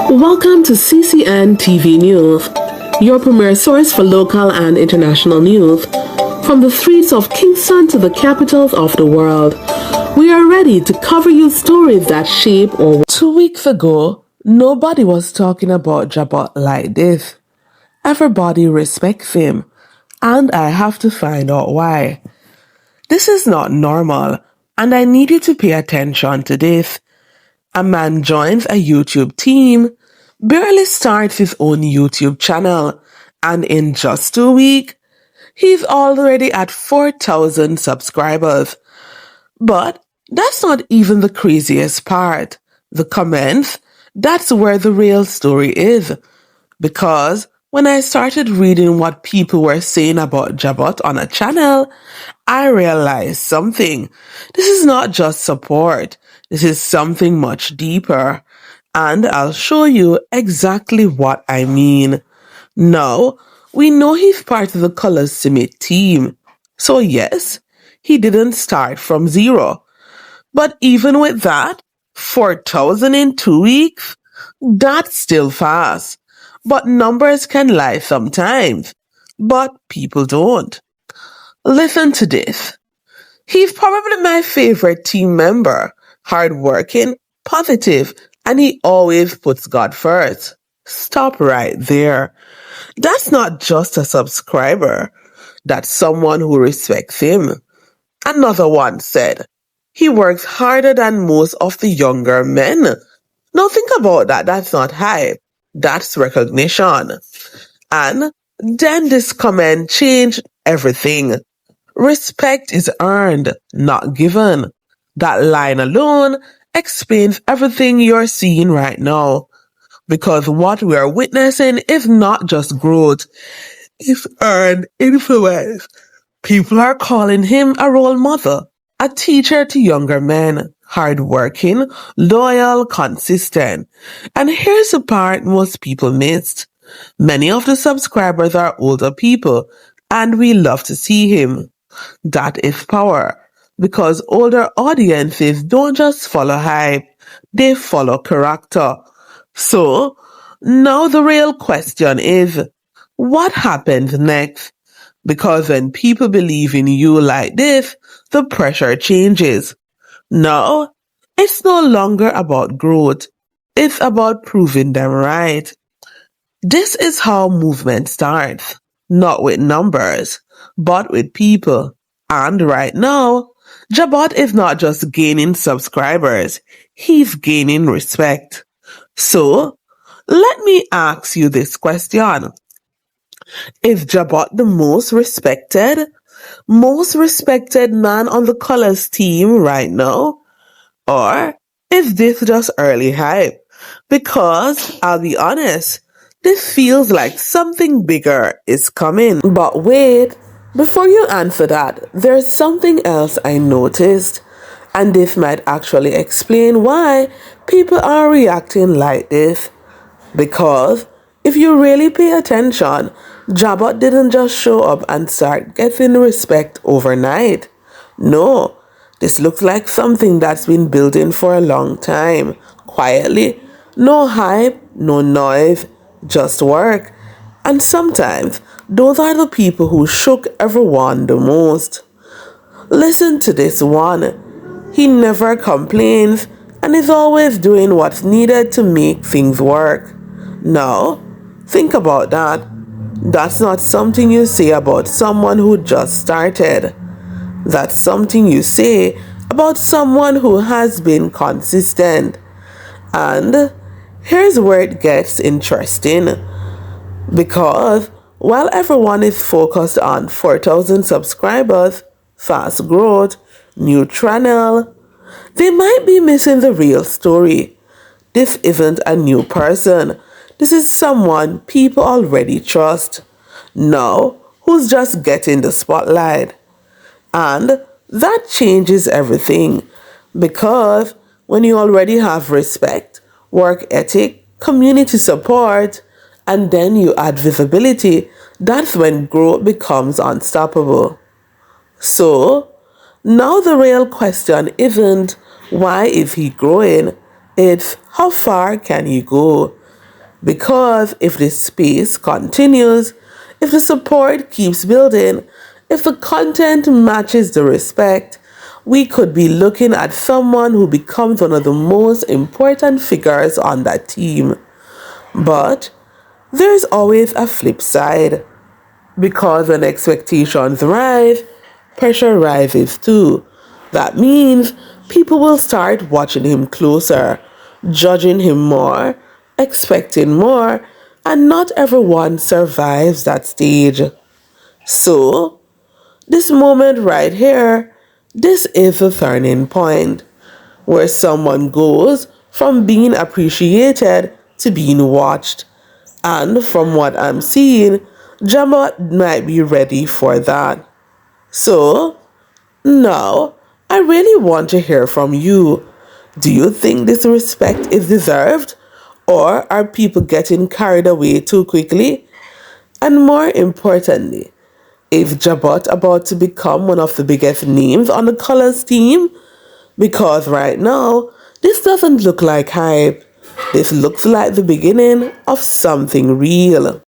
Welcome to CCN TV News, your premier source for local and international news. From the streets of Kingston to the capitals of the world, we are ready to cover you stories that shape our... 2 weeks ago, nobody was talking about Jabot like this. Everybody respects him, and I have to find out why. This is not normal, and I need you to pay attention to this. A man joins a YouTube team, barely starts his own YouTube channel, and in just 2 weeks, he's already at 4,000 subscribers. But that's not even the craziest part. The comments, that's where the real story is. Because when I started reading what people were saying about Jabot on a channel, I realized something. This is not just support. This is something much deeper. And I'll show you exactly what I mean. Now, we know he's part of the Colaz Smith team. So yes, he didn't start from zero. But even with that, 4,000 in 2 weeks, that's still fast. But numbers can lie sometimes. But people don't. Listen to this. He's probably my favorite team member. Hardworking, positive, and he always puts God first. Stop right there. That's not just a subscriber. That's someone who respects him. Another one said, he works harder than most of the younger men. Now think about that. That's not hype. That's recognition. And then this comment changed everything. Respect is earned, not given. That line alone explains everything you're seeing right now. Because what we are witnessing is not just growth, it's earned influence. People are calling him a role model, a teacher to younger men, hardworking, loyal, consistent. And here's the part most people missed. Many of the subscribers are older people, and we love to see him. That is power, because older audiences don't just follow hype, they follow character. So, now the real question is, what happens next? Because when people believe in you like this, the pressure changes. Now, it's no longer about growth, it's about proving them right. This is how movement starts, not with numbers, but with people. And right now, Jabot is not just gaining subscribers, he's gaining respect. So, let me ask you this question. Is Jabot the most respected man on the Colaz team right now? Or is this just early hype? Because, I'll be honest, this feels like something bigger is coming. But wait, before you answer that, there's something else I noticed. And this might actually explain why people are reacting like this. Because if you really pay attention, Jabot didn't just show up and start getting respect overnight. No, this looks like something that's been building for a long time. Quietly. No hype, no noise, just work. And sometimes, those are the people who shook everyone the most. Listen to this one. He never complains and is always doing what's needed to make things work. Now, think about that. That's not something you say about someone who just started. That's something you say about someone who has been consistent. And here's where it gets interesting. Because while everyone is focused on 4,000 subscribers, fast growth, new channel, they might be missing the real story. This isn't a new person. This is someone people already trust. Now, who's just getting the spotlight. And that changes everything. Because when you already have respect, work ethic, community support, and then you add visibility, that's when growth becomes unstoppable. So, now the real question isn't why is he growing, it's how far can he go? Because if this space continues, if the support keeps building, if the content matches the respect, we could be looking at someone who becomes one of the most important figures on that team. But there's always a flip side. Because when expectations rise, pressure rises too. That means people will start watching him closer, judging him more, expecting more, and not everyone survives that stage. So, this moment right here, this is the turning point where someone goes from being appreciated to being watched. And from what I'm seeing, Jabot might be ready for that. So, now, I really want to hear from you. Do you think this respect is deserved? Or are people getting carried away too quickly? And more importantly, is Jabot about to become one of the biggest names on the Colaz team? Because right now, this doesn't look like hype. This looks like the beginning of something real.